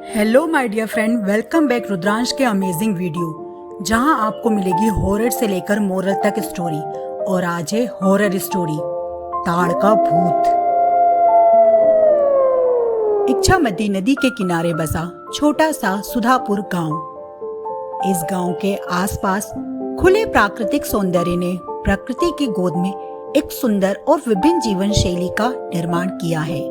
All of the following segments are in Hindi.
Hello my dear friend, welcome back Rudransh के अमेजिंग वीडियो, जहां आपको मिलेगी हॉरर से लेकर मोरल तक स्टोरी। और आज है हॉरर स्टोरी ताड़ का भूत। इच्छामती नदी के किनारे बसा छोटा सा सुधापुर गांव। इस गांव के आसपास खुले प्राकृतिक सौंदर्य ने प्रकृति की गोद में एक सुंदर और विभिन्न जीवन शैली का निर्माण किया है।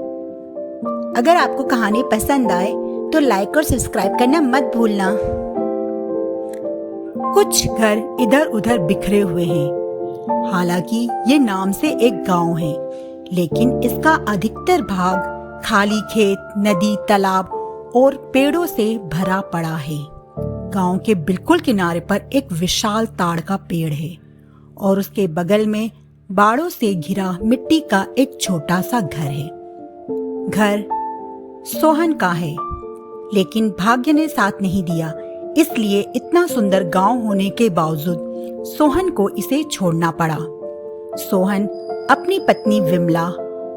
अगर आपको कहानी पसंद आए तो लाइक और सब्सक्राइब करना मत भूलना। कुछ घर इधर उधर बिखरे हुए हैं। हालांकि ये नाम से एक गांव है, लेकिन इसका अधिकतर भाग खाली खेत, नदी, तालाब और पेड़ों से भरा पड़ा है। गांव के बिल्कुल किनारे पर एक विशाल ताड़ का पेड़ है और उसके बगल में बाड़ों से घिरा मिट्टी का एक छोटा सा घर है। घर सोहन का है, लेकिन भाग्य ने साथ नहीं दिया, इसलिए इतना सुंदर गांव होने के बावजूद सोहन को इसे छोड़ना पड़ा। सोहन अपनी पत्नी विमला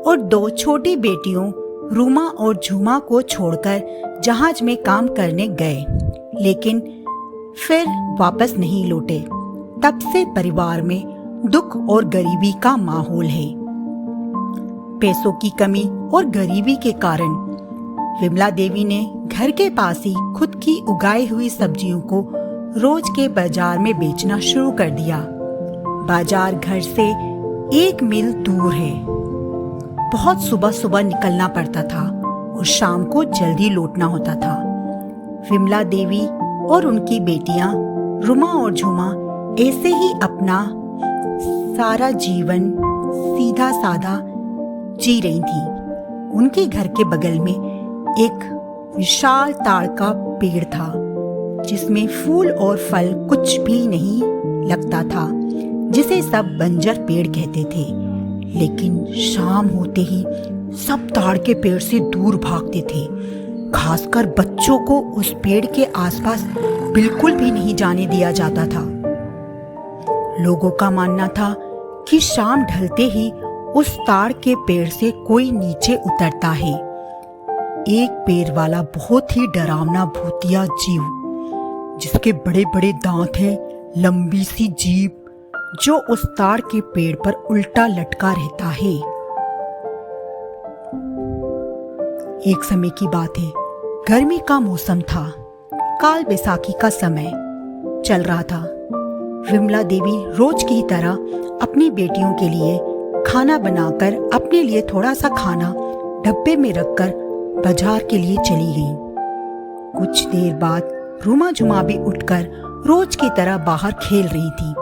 और दो छोटी बेटियों रूमा और झूमा को छोड़कर जहाज में काम करने गए, लेकिन फिर वापस नहीं लौटे। तब से परिवार में दुख और गरीबी का माहौल है। पैसों की कमी और गरीबी के कारण विमला देवी ने घर के पास ही खुद की उगाई हुई सब्जियों को रोज के बाजार में बेचना शुरू कर दिया। बाजार घर से 1 मील दूर है। बहुत सुबह सुबह निकलना पड़ता था और शाम को जल्दी लौटना होता था। विमला देवी और उनकी बेटियां रुमा और झुमा ऐसे ही अपना सारा जीवन सीधा साधा जी रही थी। उनके घर के बगल में एक विशाल ताड़ का पेड़ था, जिसमें फूल और फल कुछ भी नहीं लगता था, जिसे सब बंजर पेड़ कहते थे। लेकिन शाम होते ही सब ताड़ के पेड़ से दूर भागते थे। खासकर बच्चों को उस पेड़ के आसपास बिल्कुल भी नहीं जाने दिया जाता था। लोगों का मानना था कि शाम ढलते ही उस ताड़ के पेड़ से कोई नीचे उतरता है। एक पैर वाला बहुत ही डरावना भूतिया जीव, जिसके बड़े बड़े दांत हैं, लंबी सी जीभ, जो उस ताड़ के पेड़ पर उल्टा लटका रहता है। एक समय की बात है, गर्मी का मौसम था। काल बैसाखी का समय चल रहा था। विमला देवी रोज की तरह अपनी बेटियों के लिए खाना बनाकर अपने लिए थोड़ा सा खाना डब्बे में रखकर बाजार के लिए चली गई। कुछ देर बाद रुमा झुमा भी उठकर रोज की तरह बाहर खेल रही थी।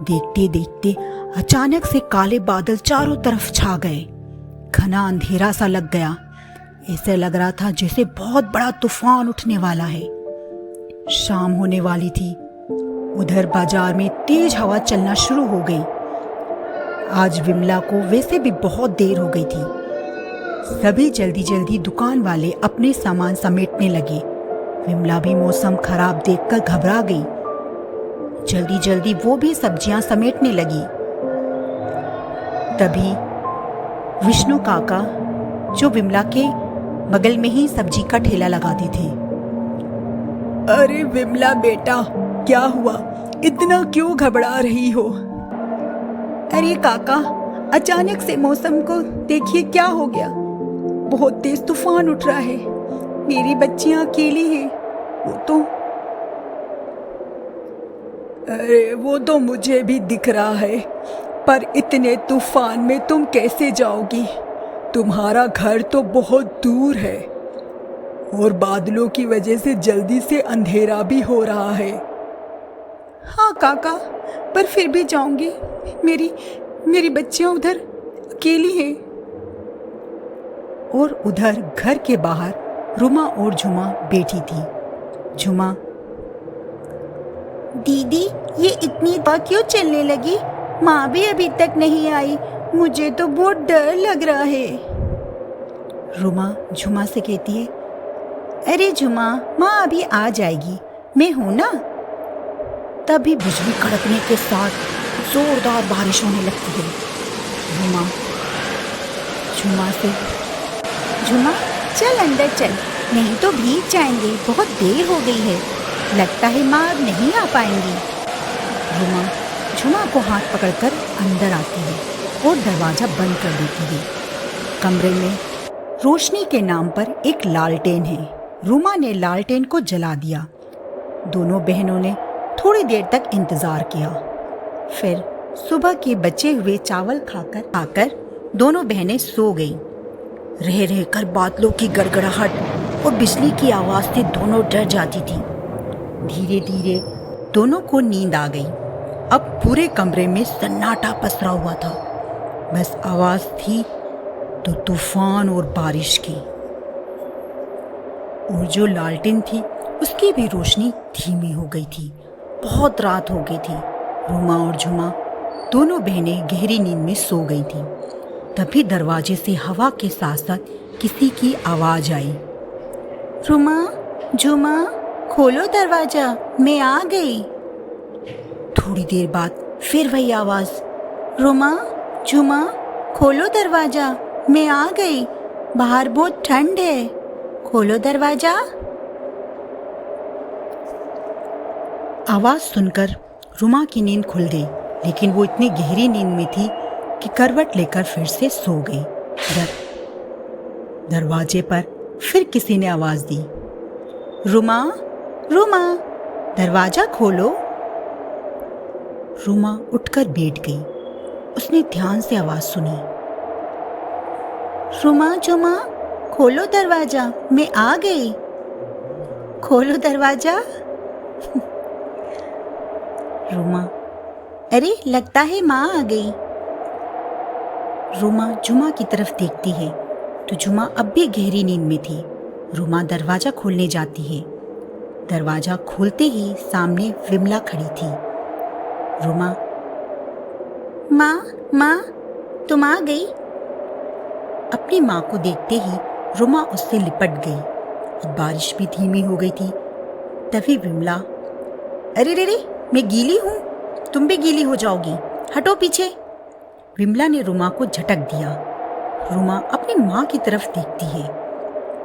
देखते देखते अचानक से काले बादल चारों तरफ छा गए। घना अंधेरा सा लग गया। ऐसे लग रहा था जैसे बहुत बड़ा तूफान उठने वाला है। शाम होने वाली थी। उधर बाजार में तेज हवा चलना शुरू हो गई। आज विमला को वैसे भी बहुत देर हो गई थी। सभी जल्दी जल्दी दुकान वाले अपने सामान समेटने लगे। विमला भी मौसम खराब देखकर घबरा गई। जल्दी जल्दी वो भी सब्जियां समेटने लगी। तभी विष्णु काका, जो विमला के बगल में ही सब्जी का ठेला लगाते थे। अरे विमला बेटा, क्या हुआ? इतना क्यों घबरा रही हो? अरे काका, अचानक से मौसम को देखिए क्या हो गया। बहुत तेज तूफान उठ रहा है। मेरी बच्चियां अकेली हैं। अरे वो तो मुझे भी दिख रहा है, पर इतने तूफान में तुम कैसे जाओगी? तुम्हारा घर तो बहुत दूर है और बादलों की वजह से जल्दी से अंधेरा भी हो रहा है। हाँ काका, पर फिर भी जाऊंगी। मेरी बच्चियां उधर अकेली हैं। और उधर घर के बाहर रुमा और झुमा बैठी थी। झुमा, दीदी ये इतनी बार क्यों चलने लगी? माँ भी अभी तक नहीं आई। मुझे तो बहुत डर लग रहा है। रुमा झुमा से कहती है, अरे झुमा, माँ अभी आ जाएगी, मैं हूं ना। तभी बिजली कड़कने के साथ जोरदार बारिश होने लगती है। झुमा से, झुमा चल अंदर चल, नहीं तो भीग जाएंगे, बहुत देर हो गई है। लगता है माँ अब नहीं आ पाएंगी। रुमा झुमा को हाथ पकड़कर अंदर आती है और दरवाज़ा बंद कर देती है। कमरे में रोशनी के नाम पर एक लालटेन है। रुमा ने लालटेन को जला दिया। दोनों बहनों ने थोड़ी देर तक इंतज़ार किया। फिर सुबह के बचे हुए चावल खाकर दोनों बहनें सो गईं। रह रहकर बादलों की गड़गड़ाहट और बिजली की आवाज़ से दोनों डर जाती थी। धीरे धीरे दोनों को नींद आ गई। अब पूरे कमरे में सन्नाटा पसरा हुआ था। बस आवाज़ थी तो तूफान और बारिश की। और जो लालटेन थी उसकी भी रोशनी धीमी हो गई थी। बहुत रात हो गई थी। रुमा और झुमा दोनों बहनें गहरी नींद में सो गई थीं। तभी दरवाजे से हवा के साथ साथ किसी की आवाज़ आई। रुमा, झुमा, खोलो दरवाज़ा, मैं आ गई। थोड़ी देर बाद फिर वही आवाज़। रुमा, झुमा, खोलो दरवाज़ा, मैं आ गई। बाहर बहुत ठंड है, खोलो दरवाज़ा। आवाज़ सुनकर रुमा की नींद खुल गई, लेकिन वो इतनी गहरी नींद में थी कि करवट लेकर फिर से सो गई। दरवाजे पर फिर किसी ने आवाज़ दी। रुमा, रुमा, दरवाज़ा खोलो। रुमा उठकर बैठ गई। उसने ध्यान से आवाज़ सुनी। रुमा, झुमा, खोलो दरवाज़ा, मैं आ गई। खोलो दरवाज़ा। रुमा, अरे लगता है माँ आ गई। रुमा झुमा की तरफ देखती है तो झुमा अब भी गहरी नींद में थी। रुमा दरवाज़ा खोलने जाती है। दरवाज़ा खोलते ही सामने विमला खड़ी थी। रुमा, माँ, तुम आ गई। अपनी माँ को देखते ही रुमा उससे लिपट गई। अब बारिश भी धीमी हो गई थी। तभी विमला, अरे रे रे, मैं गीली हूँ, तुम भी गीली हो जाओगी, हटो पीछे। विमला ने रुमा को झटक दिया। रुमा अपनी माँ की तरफ देखती है।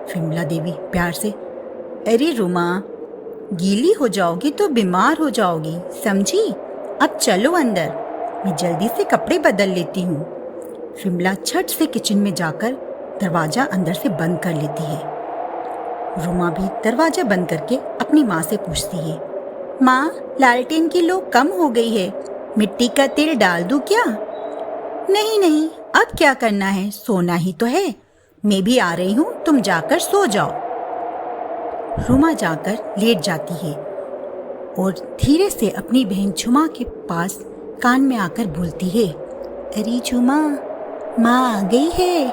विमला देवी प्यार से, अरे रुमा, गीली हो जाओगी तो बीमार हो जाओगी, समझी? अब चलो अंदर, मैं जल्दी से कपड़े बदल लेती हूँ। विमला झट से किचन में जाकर दरवाज़ा अंदर से बंद कर लेती है। रुमा भी दरवाज़ा बंद करके अपनी माँ से पूछती है, माँ, लालटेन की लो कम हो गई है, मिट्टी का तेल डाल दूँ क्या? नहीं नहीं, अब क्या करना है, सोना ही तो है। मैं भी आ रही हूँ, तुम जाकर सो जाओ। रुमा जाकर लेट जाती है और धीरे से अपनी बहन झुमा के पास कान में आकर बोलती है, अरे झुमा, माँ आ गई है।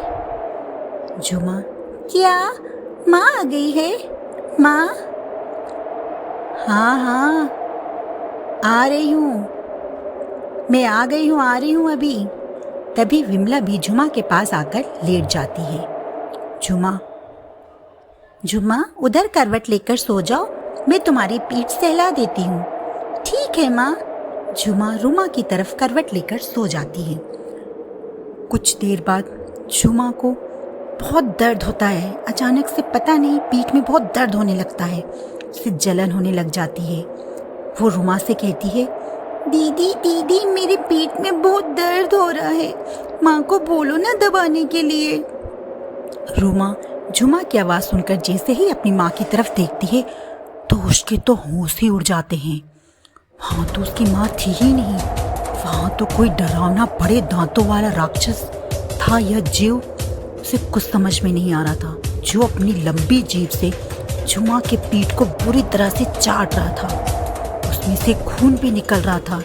झुमा, क्या माँ आ गई है? माँ? हाँ, आ रही हूँ, मैं आ गई हूँ, आ रही हूँ अभी। तभी विमला भी झुमा के पास आकर लेट जाती है। झुमा, उधर करवट लेकर सो जाओ, मैं तुम्हारी पीठ सहला देती हूँ। ठीक है माँ। झुमा रुमा की तरफ करवट लेकर सो जाती है। कुछ देर बाद झुमा को बहुत दर्द होता है। अचानक से पता नहीं पीठ में बहुत दर्द होने लगता है, उससे जलन होने लग जाती है। वो रुमा से कहती है, दीदी, मेरे पेट में बहुत दर्द हो रहा है, माँ को बोलो ना दबाने के लिए। रुमा झुमा की आवाज़ सुनकर जैसे ही अपनी माँ की तरफ देखती है तो उसके तो होश ही उड़ जाते हैं। वहाँ तो उसकी माँ थी ही नहीं, वहाँ तो कोई डरावना बड़े दांतों वाला राक्षस था या जीव, उसे कुछ समझ में नहीं आ रहा था, जो अपनी लंबी जीभ से झुमा के पीठ को बुरी तरह से चाट रहा था। उसमें से खून भी निकल रहा था।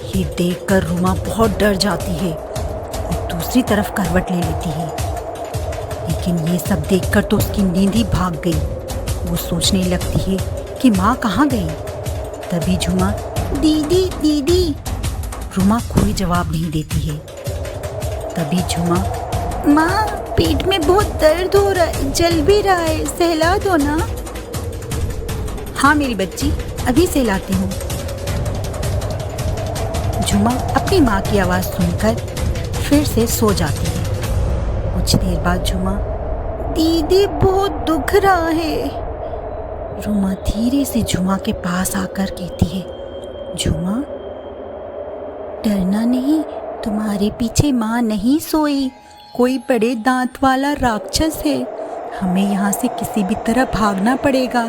ये देखकर रुमा बहुत डर जाती है और दूसरी तरफ करवट ले लेती है। लेकिन ये सब देखकर तो उसकी नींद ही भाग गई। वो सोचने लगती है कि माँ कहाँ गई। तभी झुमा, दीदी। रुमा कोई जवाब नहीं देती है। तभी झुमा, माँ, पेट में बहुत दर्द हो रहा है, जल भी रहा है, सहला दो ना। हाँ मेरी बच्ची, अभी सहलाती हूँ। झुमा अपनी माँ की आवाज़ सुनकर फिर से सो जाती है। कुछ देर बाद झुमा, दीदी बहुत दुख रहा है। रुमा धीरे से झुमा के पास आकर कहती है, झुमा डरना नहीं, तुम्हारे पीछे माँ नहीं सोई, कोई बड़े दांत वाला राक्षस है, हमें यहाँ से किसी भी तरह भागना पड़ेगा।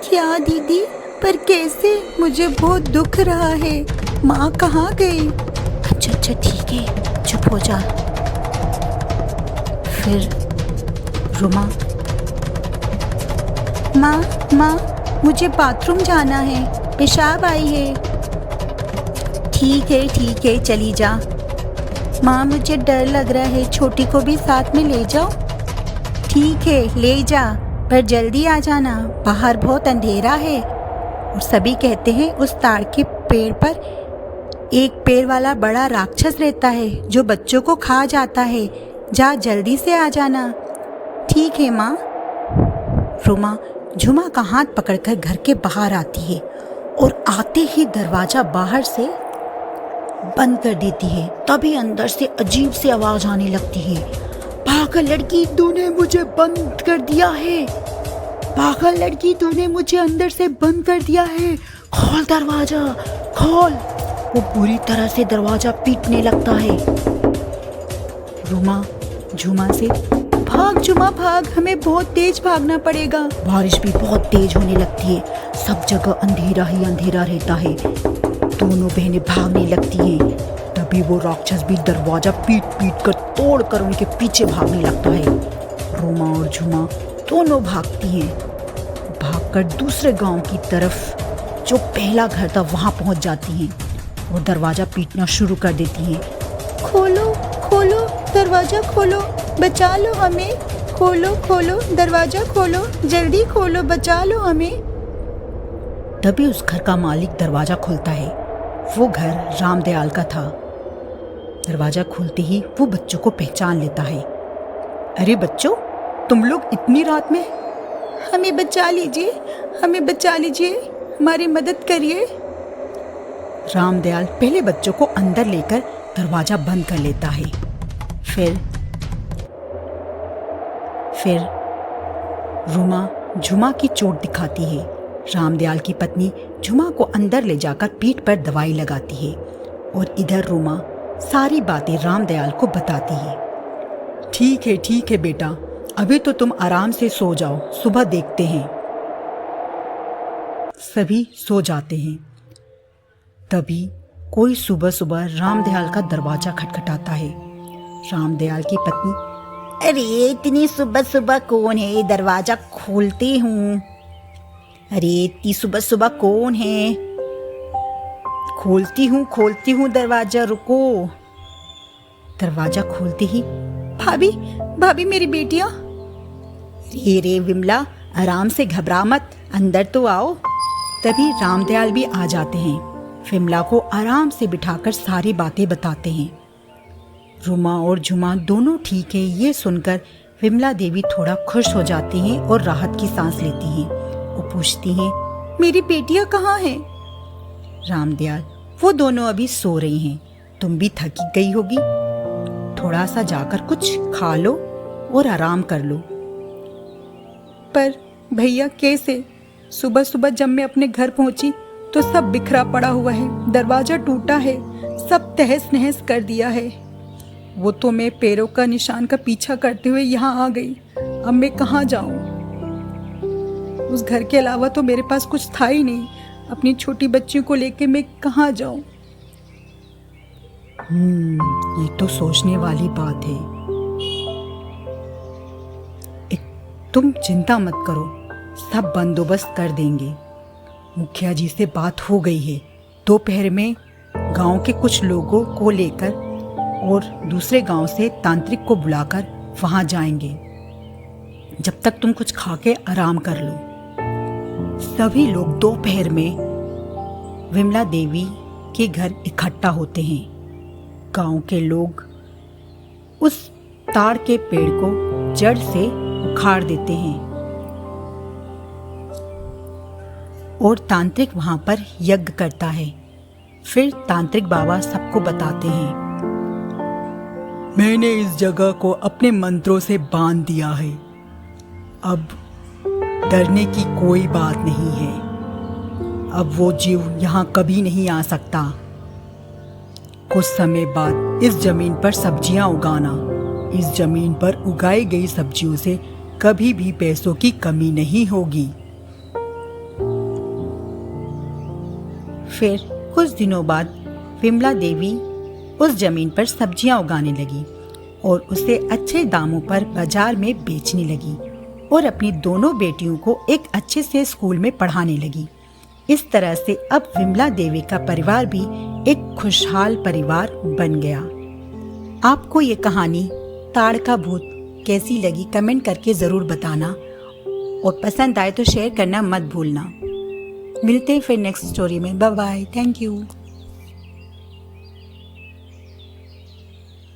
क्या दीदी, पर कैसे? मुझे बहुत दुख रहा है, माँ कहाँ गई? अच्छा ठीक है, चुप हो जा। फिर रुमा, माँ मुझे बाथरूम जाना है, पेशाब आई है। ठीक है चली जा। माँ मुझे डर लग रहा है, छोटी को भी साथ में ले जाओ। ठीक है ले जा, पर जल्दी आ जाना, बाहर बहुत अंधेरा है। और सभी कहते हैं उस ताड़ के पेड़ पर एक पैर वाला बड़ा राक्षस रहता है जो बच्चों को खा जाता है, जा जल्दी से आ जाना। ठीक है माँ। रुमा झुमा का हाथ पकड़कर घर के बाहर आती है और आते ही दरवाजा बाहर से बंद कर देती है। तभी अंदर से अजीब सी आवाज आने लगती है, पागल लड़की, तूने मुझे बंद कर दिया है, पागल लड़की, तूने मुझे अंदर से बंद कर दिया है, खोल दरवाजा खोल। वो पूरी तरह से दरवाजा पीटने लगता है। रुमा झुमा से, भाग झुमा भाग, हमें बहुत तेज भागना पड़ेगा। बारिश भी बहुत तेज होने लगती है, सब जगह अंधेरा ही अंधेरा रहता है। दोनों बहनें भागने लगती हैं। तभी वो राक्षस भी दरवाजा पीट पीट कर तोड़ कर उनके पीछे भागने लगता है। रुमा और झुमा दोनों भागती हैं, भागकर दूसरे गांव की तरफ जो पहला घर था वहां पहुंच जाती हैं। वो दरवाजा पीटना शुरू कर देती हैं। खोलो खोलो, दरवाजा खोलो, बचा लो हमें, खोलो खोलो दरवाजा खोलो, जल्दी खोलो, बचा लो हमें। तभी उस घर का मालिक दरवाजा खोलता है। वो घर रामदयाल का था। दरवाजा खोलते ही वो बच्चों को पहचान लेता है। अरे बच्चों, तुम लोग इतनी रात में? हमें बचा लीजिए, हमें बचा लीजिए, हमारी मदद करिए। रामदयाल पहले बच्चों को अंदर लेकर दरवाजा बंद कर लेता है। फिर रुमा झुमा की चोट दिखाती है। रामदयाल की पत्नी झुमा को अंदर ले जाकर पीठ पर दवाई लगाती है और इधर रुमा सारी बातें रामदयाल को बताती है। ठीक है बेटा, अभी तो तुम आराम से सो जाओ, सुबह देखते हैं। सभी सो जाते हैं। तभी कोई सुबह सुबह रामदयाल का दरवाजा खटखटाता है। रामदयाल की पत्नी, अरे इतनी सुबह सुबह कौन है, दरवाजा खोलती हूँ। अरे इतनी सुबह सुबह कौन है, खोलती हूँ दरवाजा, रुको। दरवाजा खोलते ही, भाभी मेरी बेटियां। रे विमला, आराम से घबरा मत, अंदर तो आओ। तभी रामदयाल भी आ जाते हैं। विमला को आराम से बिठाकर सारी बातें बताते हैं। रुमा और झुमा दोनों ठीक है ये सुनकर विमला देवी थोड़ा खुश हो जाती हैं और राहत की सांस लेती हैं। वो पूछती हैं, मेरी बेटियां कहाँ हैं? रामदयाल, वो दोनों अभी सो रही हैं, तुम भी थकी गई होगी, थोड़ा सा जाकर कुछ खा लो और आराम कर लो। पर भैया कैसे? सुबह सुबह जब मैं अपने घर पहुंची तो सब बिखरा पड़ा हुआ है, दरवाजा टूटा है, सब तहस नहस कर दिया है। वो तो मैं पैरों का निशान का पीछा करते हुए यहाँ आ गई, अब मैं कहाँ जाऊँ? उस घर के अलावा तो मेरे पास कुछ था ही नहीं, अपनी छोटी बच्चियों को लेके मैं कहाँ जाऊँ? ये तो सोचने वाली बात है। तुम चिंता मत करो, सब बंदोबस्त कर देंगे। मुखिया जी से बात हो गई है, दोपहर में गांव के कुछ लोगों को लेकर और दूसरे गांव से तांत्रिक को बुलाकर वहां जाएंगे। जब तक तुम कुछ खा के आराम कर लो। सभी लोग दोपहर में विमला देवी के घर इकट्ठा होते हैं। गांव के लोग उस ताड़ के पेड़ को जड़ से उखाड़ देते हैं और तांत्रिक वहां पर यज्ञ करता है। फिर तांत्रिक बाबा सबको बताते हैं, मैंने इस जगह को अपने मंत्रों से बांध दिया है, अब डरने की कोई बात नहीं है। अब वो जीव यहाँ कभी नहीं आ सकता। कुछ समय बाद इस जमीन पर सब्जियां उगाना। इस जमीन पर उगाई गई सब्जियों से कभी भी पैसों की कमी नहीं होगी। फिर कुछ दिनों बाद विमला देवी उस जमीन पर सब्जियां उगाने लगी और उसे अच्छे दामों पर बाजार में बेचने लगी और अपनी दोनों बेटियों को एक अच्छे से स्कूल में पढ़ाने लगी। इस तरह से अब विमला देवी का परिवार भी एक खुशहाल परिवार बन गया। आपको ये कहानी ताड़ का भूत कैसी लगी कमेंट करके ज़रूर बताना और पसंद आए तो शेयर करना मत भूलना। मिलते हैं फिर नेक्स्ट स्टोरी में। Bye bye. Thank you.